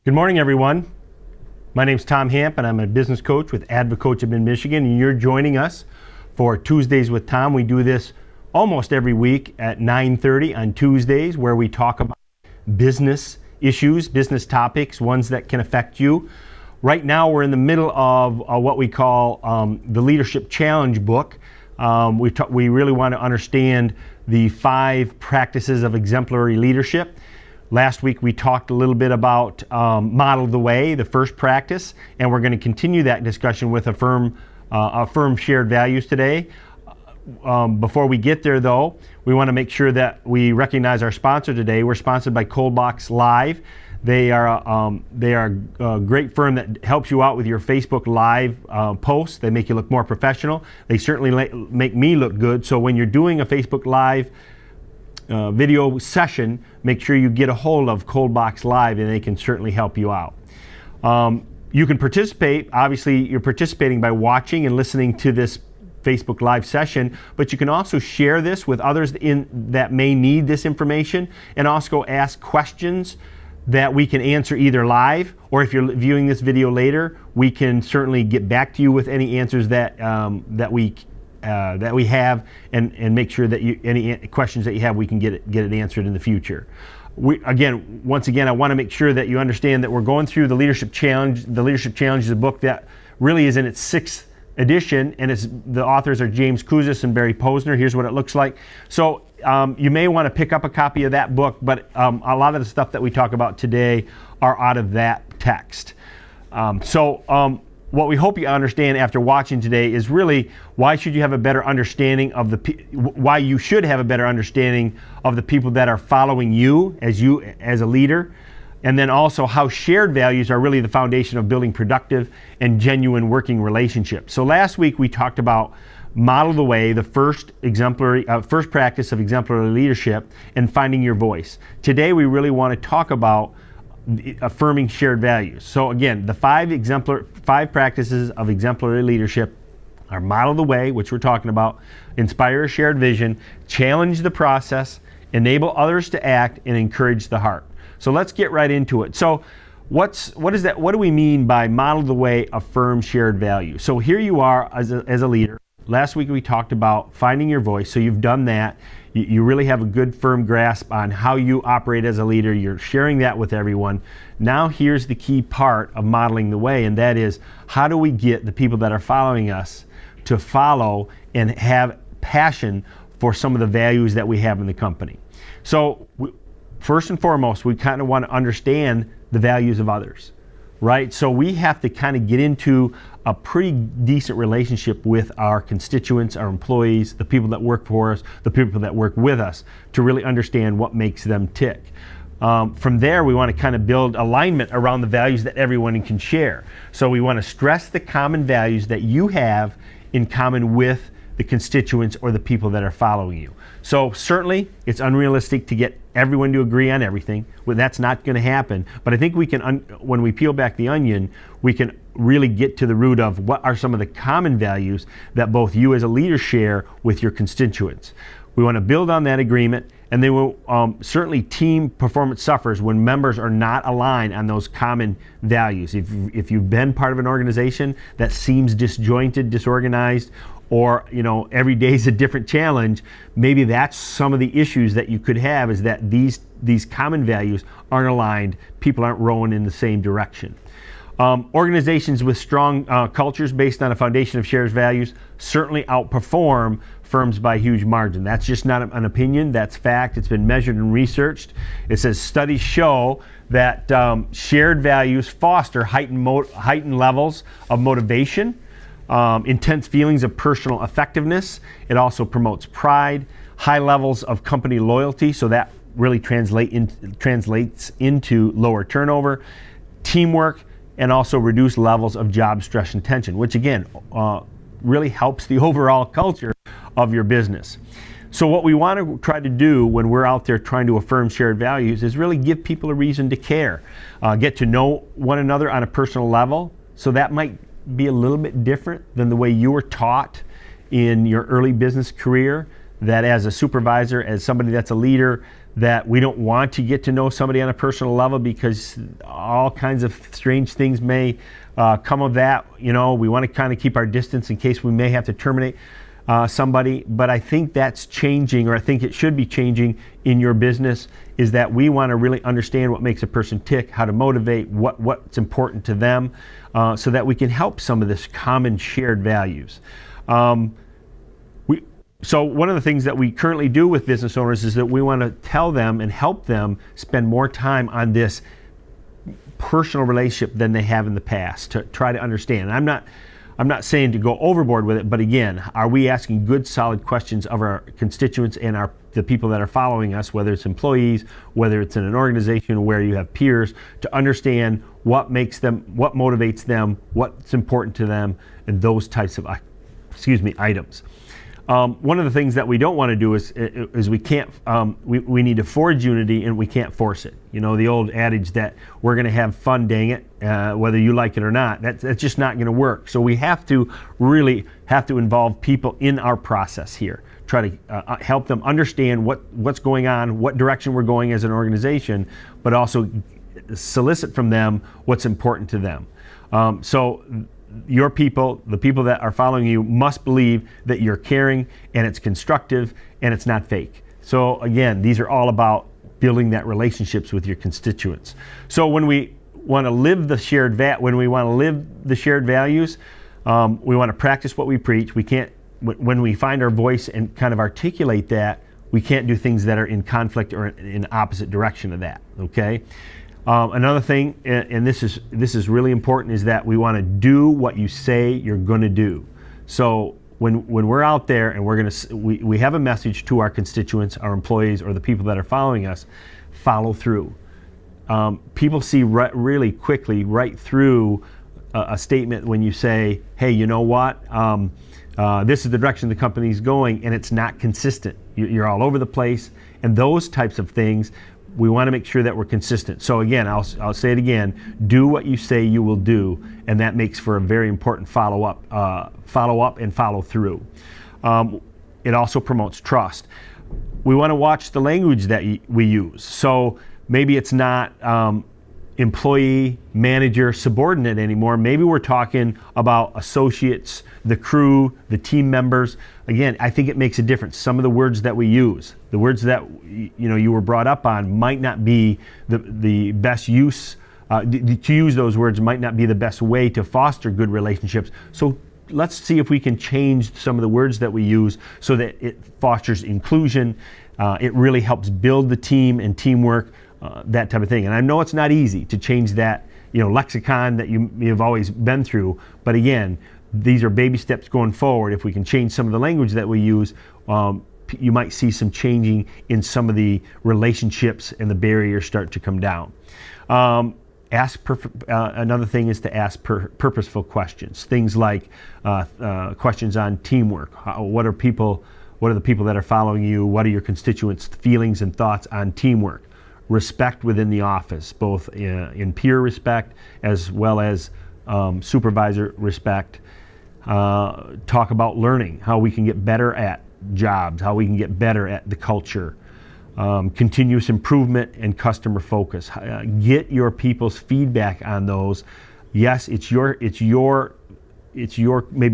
Good morning, everyone. My name's Tom Hamp, and I'm a business coach with Advocoach in Michigan, and you're joining us for Tuesdays with Tom. We do this almost every week at 9:30 on Tuesdays, where we talk about business issues, business topics, ones that can affect you. Right now, we're in the middle of what we call the Leadership Challenge book. We really want to understand the 5 practices of exemplary leadership. Last week we talked a little bit about Model the Way, the first practice, and we're going to continue that discussion with Affirm shared values today. Before we get there, though, we want to make sure that we recognize our sponsor today. We're sponsored by Coldbox Live. They are a great firm that helps you out with your Facebook Live posts. They make you look more professional. They certainly make me look good. So when you're doing a Facebook Live video session, make sure you get a hold of Coldbox Live, and they can certainly help you out. You can participate. Obviously, you're participating by watching and listening to this Facebook Live session, but you can also share this with others that may need this information, and also ask questions that we can answer either live, or if you're viewing this video later, we can certainly get back to you with any answers that we have, and make sure that any questions that you have, we can get it answered in the future. Once again, I want to make sure that you understand that we're going through the Leadership Challenge. The Leadership Challenge is a book that really is in its 6th edition, and the authors are James Kouzes and Barry Posner. Here's what it looks like. So you may want to pick up a copy of that book, but a lot of the stuff that we talk about today are out of that text. What we hope you understand after watching today is really why you should have a better understanding of the people that are following you as a leader, and then also how shared values are really the foundation of building productive and genuine working relationships. So last week we talked about Model the Way, the first practice of exemplary leadership, and finding your voice. Today we really want to talk about affirming shared values. So again, the 5 practices of exemplary leadership are Model the Way, which we're talking about, inspire a shared vision, challenge the process, enable others to act, and encourage the heart. So let's get right into it. So what is that? What do we mean by Model the Way, affirm shared values? So here you are as a leader. Last week we talked about finding your voice. So you've done that. You really have a good firm grasp on how you operate as a leader. You're sharing that with everyone. Now here's the key part of modeling the way, and that is, how do we get the people that are following us to follow and have passion for some of the values that we have in the company? So first and foremost, we kind of want to understand the values of others, right? So we have to kind of get into a pretty decent relationship with our constituents, our employees, the people that work for us, the people that work with us, to really understand what makes them tick. From there, we want to kind of build alignment around the values that everyone can share. So we want to stress the common values that you have in common with the constituents or the people that are following you. So certainly it's unrealistic to get everyone to agree on everything. Well, that's not going to happen. But I think we can, when we peel back the onion, we can really get to the root of what are some of the common values that both you as a leader share with your constituents. We want to build on that agreement, and they will certainly team performance suffers when members are not aligned on those common values. If you've been part of an organization that seems disjointed, disorganized, or every day is a different challenge, maybe that's some of the issues that you could have, is that these common values aren't aligned, people aren't rowing in the same direction. Organizations with strong cultures based on a foundation of shared values certainly outperform firms by huge margin. That's just not an opinion, that's fact. It's been measured and researched. It says studies show that shared values foster heightened levels of motivation, intense feelings of personal effectiveness. It also promotes pride, high levels of company loyalty, so that really translates into lower turnover, teamwork, and also reduced levels of job stress and tension, which again really helps the overall culture of your business. So what we want to try to do when we're out there trying to affirm shared values is really give people a reason to care, get to know one another on a personal level. So that might be a little bit different than the way you were taught in your early business career, that as a supervisor, as somebody that's a leader, that we don't want to get to know somebody on a personal level because all kinds of strange things may come of that. We want to kind of keep our distance in case we may have to terminate somebody. But I think that's changing, or I think it should be changing in your business, is that we want to really understand what makes a person tick, how to motivate, what's important to them, so that we can help some of this common shared values. So one of the things that we currently do with business owners is that we want to tell them and help them spend more time on this personal relationship than they have in the past, to try to understand. And I'm not saying to go overboard with it, but again, are we asking good, solid questions of our constituents and the people that are following us, whether it's employees, whether it's in an organization where you have peers, to understand what makes them, what motivates them, what's important to them, and those types of items. One of the things that we don't want to do is we can't, we need to forge unity and we can't force it. The old adage that we're going to have fun, dang it, whether you like it or not, that's just not going to work. So we have to really involve people in our process here. Try to help them understand what's going on, what direction we're going as an organization, but also solicit from them what's important to them. So your people, the people that are following you, must believe that you're caring and it's constructive and it's not fake. So again, these are all about building that relationships with your constituents. So when we want to live the shared values, we want to practice what we preach. We can't, when we find our voice and kind of articulate that, we can't do things that are in conflict or in opposite direction of that. Okay. Another thing, and this is really important, is that we want to do what you say you're going to do. So when we're out there and we have a message to our constituents, our employees, or the people that are following us, follow through. People see really quickly right through a statement when you say, hey, you know what? This is the direction the company's going, and it's not consistent. You're all over the place, and those types of things. We want to make sure that we're consistent. So again, I'll say it again, do what you say you will do, and that makes for a very important follow-up and follow through. It also promotes trust. We want to watch the language that we use. So maybe it's not employee, manager, subordinate anymore. Maybe we're talking about associates, the crew, the team members. Again, I think it makes a difference. Some of the words that we use, the words that you were brought up on, might not be the best use. To use those words might not be the best way to foster good relationships. So let's see if we can change some of the words that we use so that it fosters inclusion. It really helps build the team and teamwork, that type of thing. And I know it's not easy to change that lexicon that you have always been through. But again, these are baby steps going forward. If we can change some of the language that we use, you might see some changing in some of the relationships and the barriers start to come down. Another thing is to ask purposeful questions. Things like questions on teamwork. What are the people that are following you? What are your constituents' feelings and thoughts on teamwork? Respect within the office, both in peer respect as well as supervisor respect. Talk about learning, how we can get better at jobs, how we can get better at the culture. Continuous improvement and customer focus. Get your people's feedback on those. Yes, maybe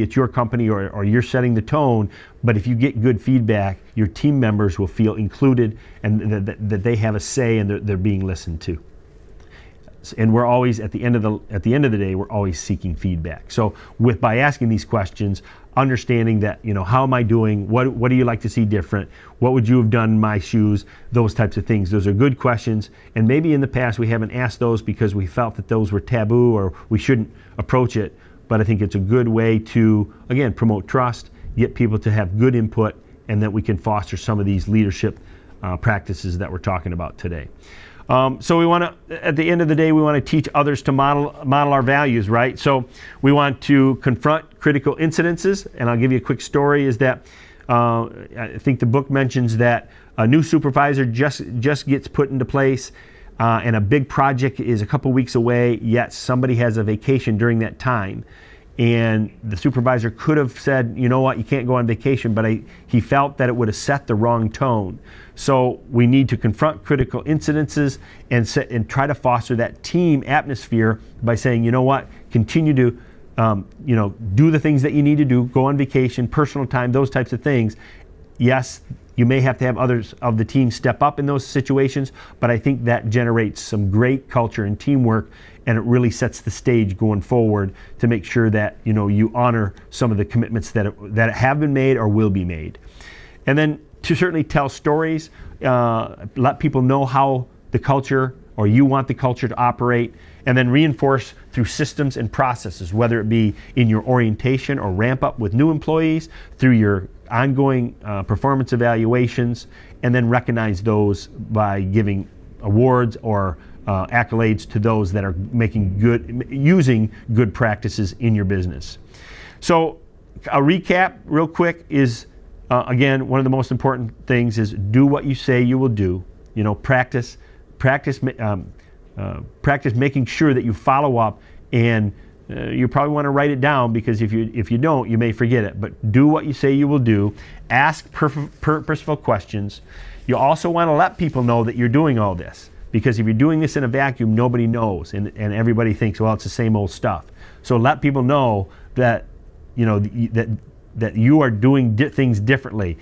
it's your company or you're setting the tone, but if you get good feedback, your team members will feel included and that they have a say and they're being listened to. And we're always at the end of the day, we're always seeking feedback. So by asking these questions, understanding that, how am I doing? What do you like to see different? What would you have done in my shoes? Those types of things. Those are good questions. And maybe in the past we haven't asked those because we felt that those were taboo or we shouldn't approach it. But I think it's a good way to, again, promote trust, get people to have good input, and that we can foster some of these leadership practices that we're talking about today. So we want to, at the end of the day, we want to teach others to model our values, right? So we want to confront critical incidences, and I'll give you a quick story, is that I think the book mentions that a new supervisor just gets put into place, and a big project is a couple weeks away, yet somebody has a vacation during that time. and the supervisor could have said, you know what, you can't go on vacation, but he felt that it would have set the wrong tone. So we need to confront critical incidences and try to foster that team atmosphere by saying, you know what, continue to do the things that you need to do, go on vacation, personal time, those types of things. Yes, you may have to have others of the team step up in those situations, but I think that generates some great culture and teamwork, and it really sets the stage going forward to make sure that you honor some of the commitments that have been made or will be made. And then to certainly tell stories, let people know how the culture or you want the culture to operate, and then reinforce through systems and processes, whether it be in your orientation or ramp up with new employees, through your ongoing performance evaluations, and then recognize those by giving awards or accolades to those that are using good practices in your business. So a recap real quick is, again, one of the most important things is do what you say you will do. Practice making sure that you follow up, and you probably want to write it down, because if you don't, you may forget it. But do what you say you will do. Ask purposeful questions. You also want to let people know that you're doing all this, because if you're doing this in a vacuum, nobody knows, and everybody thinks, well, it's the same old stuff. So let people know that that you are doing things differently.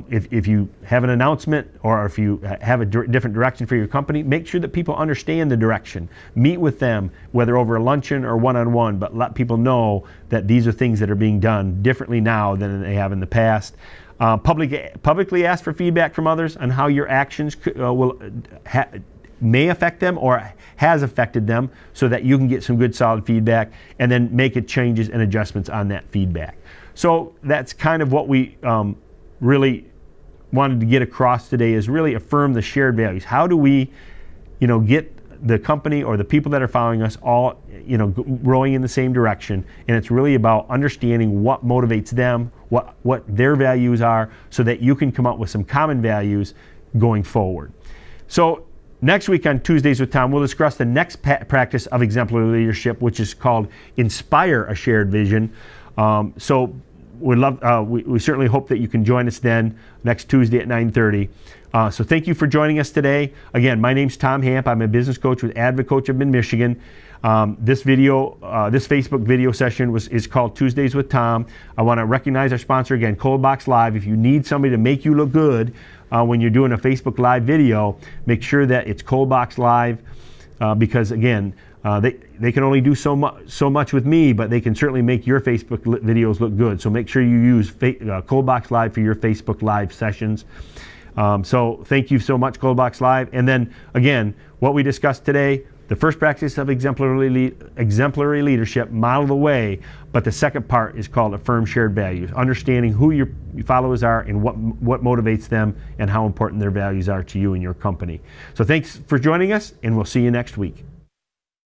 If you have an announcement, or if you have a different direction for your company, make sure that people understand the direction. Meet with them, whether over a luncheon or one-on-one, but let people know that these are things that are being done differently now than they have in the past. Publicly ask for feedback from others on how your actions may affect them or has affected them, so that you can get some good solid feedback, and then make changes and adjustments on that feedback. So that's kind of what we really wanted to get across today, is really affirm the shared values. How do we get the company or the people that are following us all rowing in the same direction? And it's really about understanding what motivates them, what their values are, so that you can come up with some common values going forward. So next week on Tuesdays with Tom, we'll discuss the next practice of exemplary leadership, which is called Inspire a Shared Vision. So we certainly hope that you can join us then next Tuesday at 9:30. So thank you for joining us today. Again, my name's Tom Hamp. I'm a business coach with Advocoach of Mid-Michigan. This Facebook video session is called Tuesdays with Tom. I want to recognize our sponsor again, Cold Box Live. If you need somebody to make you look good when you're doing a Facebook Live video, make sure that it's Cold Box Live, because again, they can only do so much with me, but they can certainly make your Facebook videos look good. So make sure you use Cold Box Live for your Facebook Live sessions. So thank you so much, Cold Box Live. And then again, what we discussed today, the first practice of exemplary leadership, model the way, but the second part is called Affirm Shared Values, understanding who your followers are and what motivates them and how important their values are to you and your company. So thanks for joining us, and we'll see you next week.